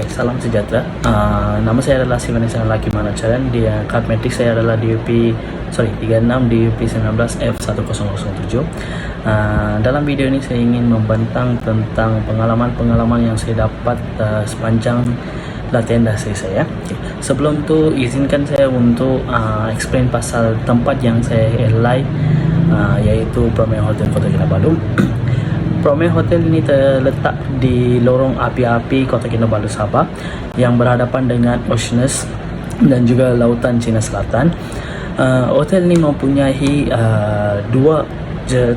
Oke, salam sejahtera. Nama saya adalah Sivanesa Laki Manacaran. Card metric saya adalah DUP 36 DUP 19 F1007. Dalam video ini saya ingin membentang tentang pengalaman-pengalaman yang saya dapat sepanjang latihan dasar saya. Okay. Sebelum tu izinkan saya untuk explain pasal tempat yang saya apply, yaitu Premier Hotel Kota Kinabalu. Premier Hotel ini terletak di lorong api-api Kota Kinabalu, Sabah, yang berhadapan dengan Oceanus dan juga Lautan Cina Selatan. Hotel ini mempunyai dua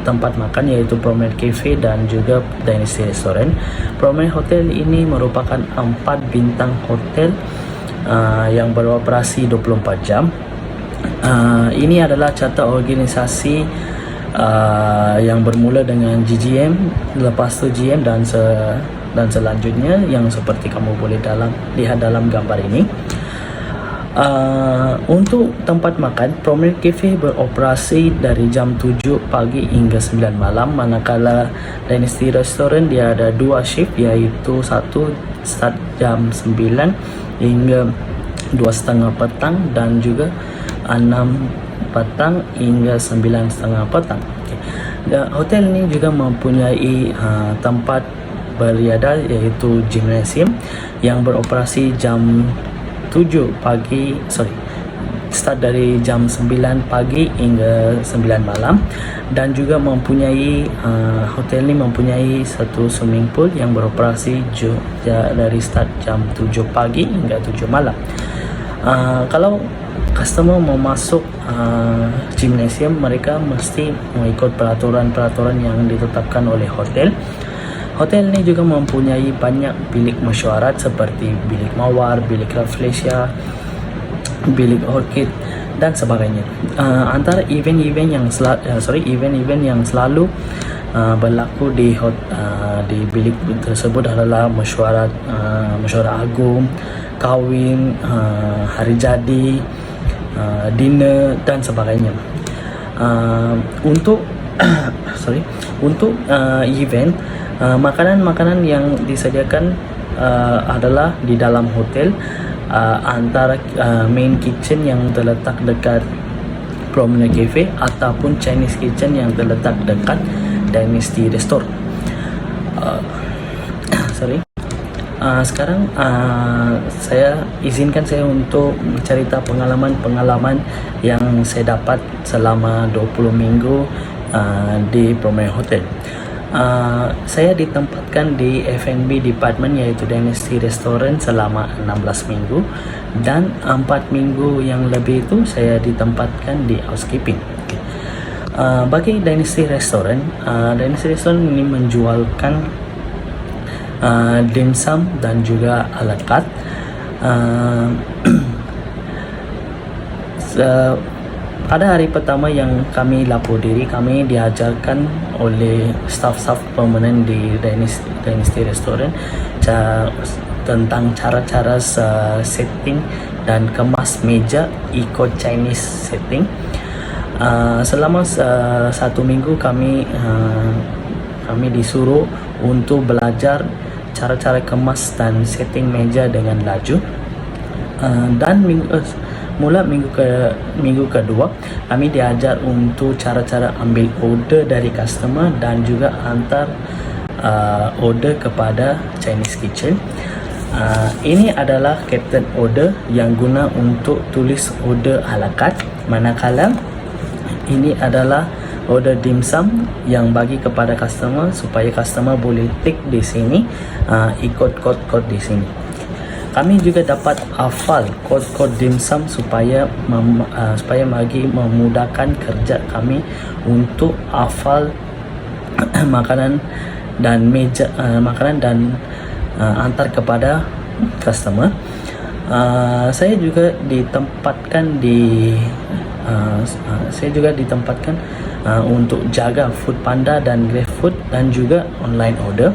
tempat makan, yaitu Premier Cafe dan juga Dynasty Restaurant. Premier Hotel ini merupakan 4 bintang hotel yang beroperasi 24 jam. Ini adalah carta organisasi yang bermula dengan GGM, lepas tu GM dan selanjutnya yang seperti kamu boleh lihat dalam gambar ini. Untuk tempat makan, Premier Cafe beroperasi dari jam 7 pagi hingga 9 malam, manakala Dynasty Restaurant dia ada 2 shift, iaitu satu start jam 9 hingga 2.30 petang dan juga 6 petang hingga 9.30 petang. Okay. Hotel ini juga mempunyai tempat beriadah, yaitu gymnasium yang beroperasi jam 7 pagi, start dari jam 9 pagi hingga 9 malam, dan juga mempunyai hotel ini mempunyai satu swimming pool yang beroperasi dari start jam 7 pagi hingga 7 malam. Kalau customer mau masuk gymnasium, mereka mesti mengikut peraturan-peraturan yang ditetapkan oleh hotel. Hotel ini juga mempunyai banyak bilik mesyuarat seperti bilik mawar, bilik rafflesia, bilik orchid dan sebagainya. Antara event-event yang selalu berlaku di bilik tersebut adalah mesyuarat agung, kahwin, hari jadi, dinner dan sebagainya. Untuk event, makanan-makanan yang disediakan adalah di dalam hotel, antara main kitchen yang terletak dekat Premier Cafe ataupun Chinese kitchen yang terletak dekat Dynasty Restaurant. Sekarang saya izinkan saya untuk cerita pengalaman-pengalaman yang saya dapat selama 20 minggu di Premier Hotel. Saya ditempatkan di F&B department, yaitu Dynasty Restaurant, selama 16 minggu, dan 4 minggu yang lebih itu saya ditempatkan di housekeeping. Okay. Bagi Dynasty Restaurant ini menjualkan dimsum dan juga ala carte. Pada hari pertama yang kami lapor diri, kami diajarkan oleh staff permanent di Dynasty Restaurant tentang cara-cara setting dan kemas meja ikut Chinese setting. Selama 1 minggu kami disuruh untuk belajar cara-cara kemas dan setting meja dengan laju. Dan minggu kedua kami diajar untuk cara-cara ambil order dari customer dan juga hantar order kepada Chinese kitchen. Ini adalah captain order yang guna untuk tulis order ala carte, manakala ini adalah order dimsum yang bagi kepada customer supaya customer boleh tick di sini, ikut kod-kod di sini. Kami juga dapat hafal kod-kod dimsum supaya memudahkan kerja kami untuk hafal makanan dan antar kepada customer. Saya juga ditempatkan untuk jaga Food Panda dan GrabFood dan juga online order.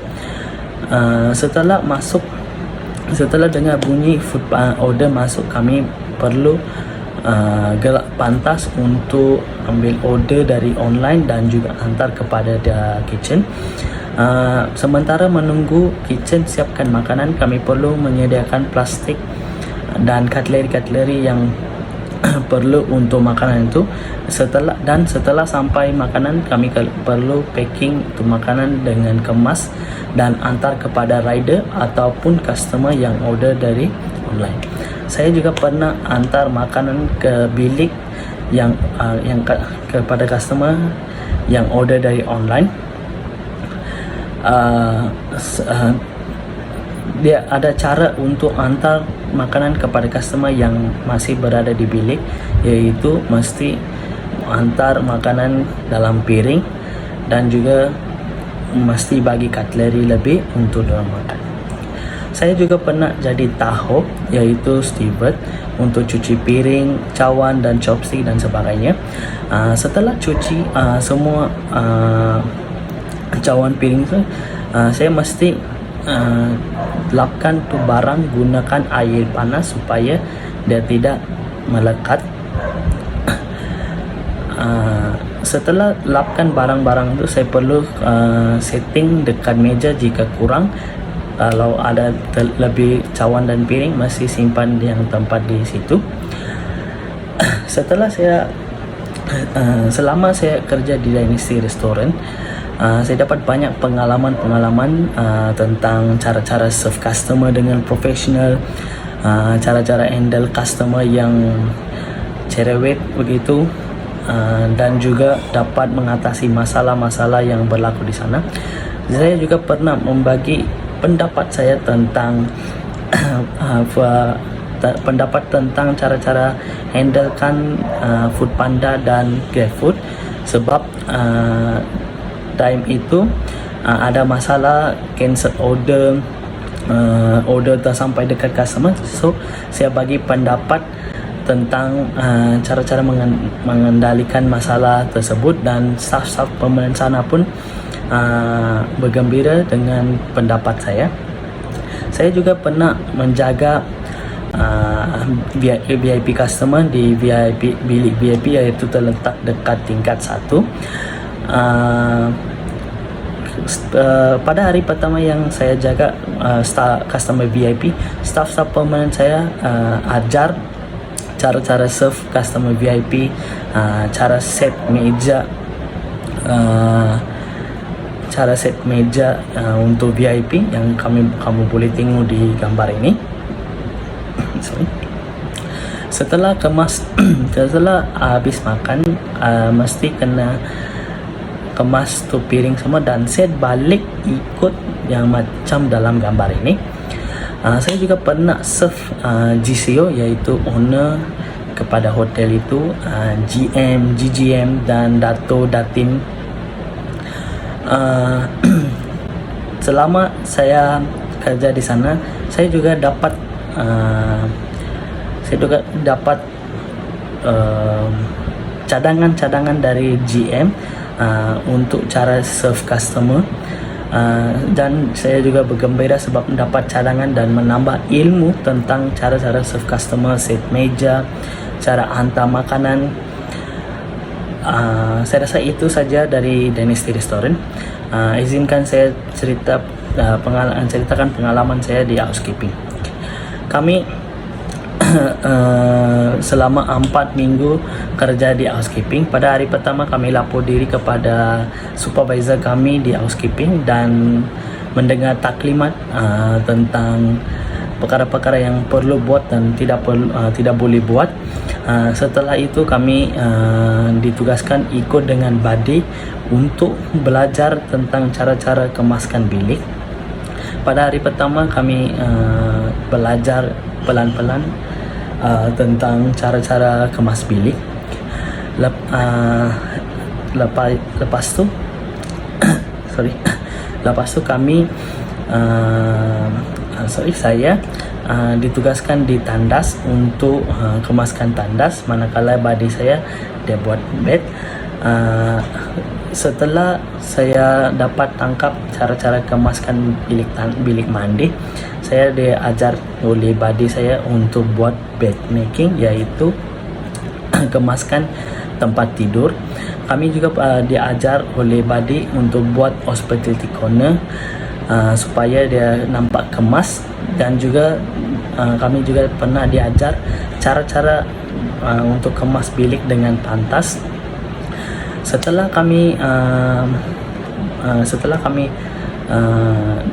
Setelah dengar bunyi food order masuk, kami perlu gerak pantas untuk ambil order dari online dan juga hantar kepada the kitchen. Sementara menunggu kitchen siapkan makanan, kami perlu menyediakan plastik dan cutlery yang perlu untuk makanan itu. Setelah sampai makanan, kami perlu packing untuk makanan dengan kemas dan antar kepada rider ataupun customer yang order dari online. Saya juga pernah antar makanan ke bilik kepada customer yang order dari online. Dia ada cara untuk antar makanan kepada customer yang masih berada di bilik, yaitu mesti antar makanan dalam piring dan juga mesti bagi cutlery lebih untuk dorang makan. Saya juga pernah jadi tahap, yaitu steward, untuk cuci piring, cawan dan chopstick dan sebagainya. Setelah cuci semua cawan piring itu, saya mesti lapkan tu barang gunakan air panas supaya dia tidak melekat. Setelah lapkan barang-barang itu, saya perlu setting dekat meja jika kurang. Kalau ada lebih cawan dan piring, masih simpan yang tempat di situ. Selama saya kerja di Dynasty Restaurant, saya dapat banyak pengalaman tentang cara-cara serve customer dengan profesional, cara-cara handle customer yang cerewet begitu, dan juga dapat mengatasi masalah-masalah yang berlaku di sana. Saya juga pernah membagi pendapat saya tentang pendapat tentang cara-cara handlekan Foodpanda dan GrabFood, sebab time itu ada masalah cancel order tak sampai dekat customer. So saya bagi pendapat tentang cara-cara mengendalikan masalah tersebut, dan staff-staff permanent sana pun bergembira dengan pendapat saya. Saya juga pernah menjaga VIP customer di bilik VIP, iaitu terletak dekat tingkat 1. Pada hari pertama yang saya jaga customer VIP, staff-staff permanent saya ajar cara-cara serve customer VIP, cara set meja, untuk VIP yang kamu boleh tengok di gambar ini. Setelah habis makan, mesti kena kemas tu piring semua dan set balik ikut yang macam dalam gambar ini. Saya juga pernah serve GCO, iaitu owner kepada hotel itu, GM, GGM dan Dato Datin. Selama saya kerja di sana, saya juga dapat cadangan dari GM untuk cara serve customer, dan saya juga bergembira sebab mendapat cadangan dan menambah ilmu tentang cara-cara serve customer, set meja, cara hantar makanan. Saya rasa itu saja dari Dynasty Restaurant. Izinkan saya ceritakan pengalaman saya di housekeeping. Kami selama 4 minggu kerja di housekeeping. Pada hari pertama kami lapor diri kepada supervisor kami di housekeeping dan mendengar taklimat tentang perkara-perkara yang perlu buat dan tidak boleh buat. Setelah itu kami ditugaskan ikut dengan buddy untuk belajar tentang cara-cara kemaskan bilik. Pada hari pertama kami belajar pelan-pelan tentang cara-cara kemas bilik. Lepas tu kami saya ditugaskan di tandas untuk kemaskan tandas, manakala badi saya dia buat bed. Setelah saya dapat tangkap cara-cara kemaskan bilik mandi, saya diajar oleh badi saya untuk buat bed making, iaitu kemaskan tempat tidur. Kami juga diajar oleh Badi untuk buat hospitality corner supaya dia nampak kemas, dan juga kami juga pernah diajar cara-cara untuk kemas bilik dengan pantas. Setelah kami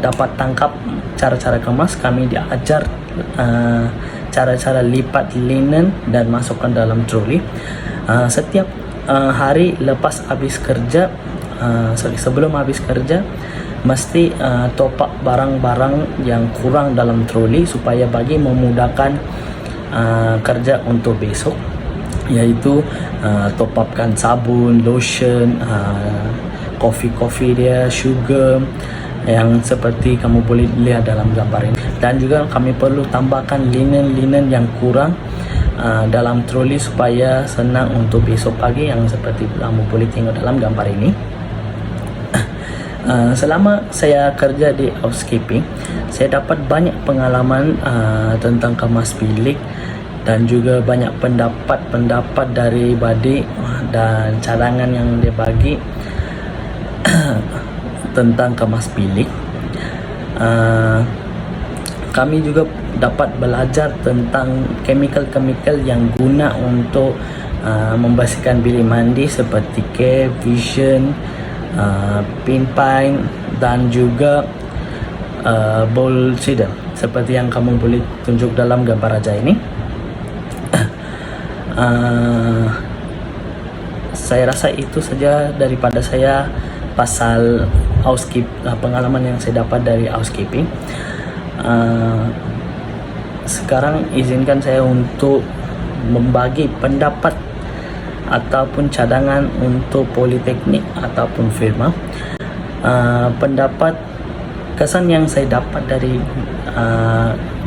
dapat tangkap cara-cara kemas, kami diajar cara-cara lipat linen dan masukkan dalam troli. Setiap hari lepas habis kerja, sebelum habis kerja, mesti top up barang-barang yang kurang dalam troli supaya bagi memudahkan kerja untuk besok, yaitu top upkan sabun, lotion, kopi dia, sugar, yang seperti kamu boleh lihat dalam gambar ini. Dan juga kami perlu tambahkan linen-linen yang kurang dalam troli supaya senang untuk besok pagi, yang seperti kamu boleh tengok dalam gambar ini. Selama saya kerja di housekeeping, saya dapat banyak pengalaman tentang kemas bilik, dan juga banyak pendapat dari Badi dan cadangan yang dia bagi tentang kemas bilik. Kami juga dapat belajar tentang chemical-chemical yang guna untuk membersihkan bilik mandi seperti Care, Vision, Pinpine, dan juga bowl seeder seperti yang kamu boleh tunjuk dalam gambar raja ini. Saya rasa itu saja daripada saya pasal pengalaman yang saya dapat dari housekeeping. Sekarang izinkan saya untuk membagi pendapat ataupun cadangan untuk politeknik ataupun firma. Pendapat kesan yang saya dapat dari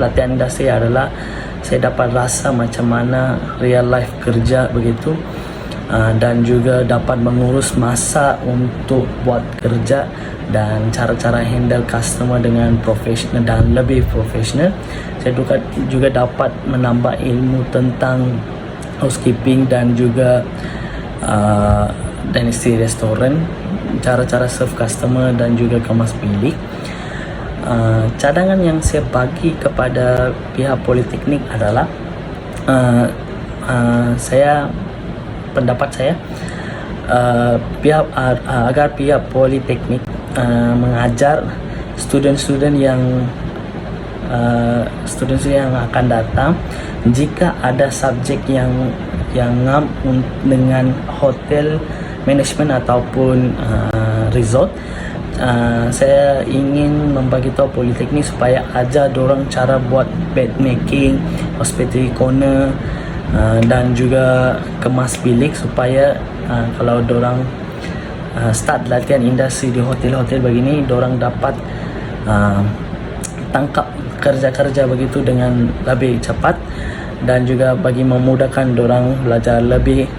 latihan industri adalah saya dapat rasa macam mana real life kerja begitu, dan juga dapat mengurus masa untuk buat kerja, dan cara-cara handle customer dengan profesional dan lebih profesional. Saya juga dapat menambah ilmu tentang housekeeping dan juga dynasty restoran, cara-cara serve customer dan juga kemas bilik. Cadangan yang saya bagi kepada pihak politeknik adalah pendapat saya agar pihak politeknik mengajar student-student yang akan datang, jika ada subjek yang ngam dengan hotel management ataupun resort. Saya ingin membagi tahu politeknik supaya ajar dorang cara buat bed making, hospitality corner, dan juga kemas bilik, supaya kalau dorang start latihan industri di hotel-hotel begini, dorang dapat tangkap kerja-kerja begitu dengan lebih cepat, dan juga bagi memudahkan dorang belajar lebih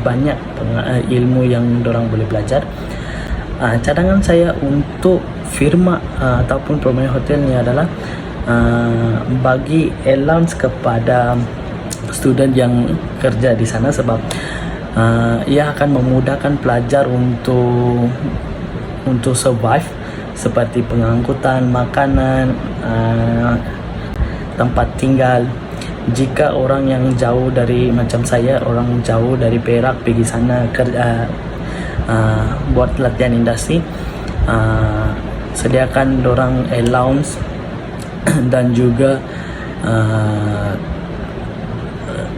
banyak ilmu yang dorang boleh belajar. Cadangan saya untuk firma ataupun pemain hotel ni adalah bagi allowance kepada student yang kerja di sana, sebab ia akan memudahkan pelajar untuk survive, seperti pengangkutan makanan, tempat tinggal. Jika orang yang jauh dari, macam saya, orang jauh dari Perak pergi sana kerja buat latihan industri, sediakan dorang allowance dan juga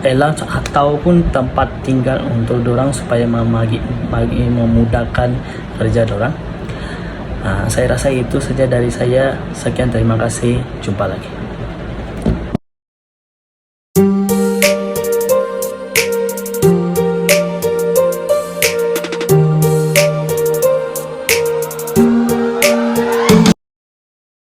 allowance ataupun tempat tinggal untuk dorang supaya memudahkan kerja dorang. Saya rasa itu saja dari saya. Sekian, terima kasih, jumpa lagi.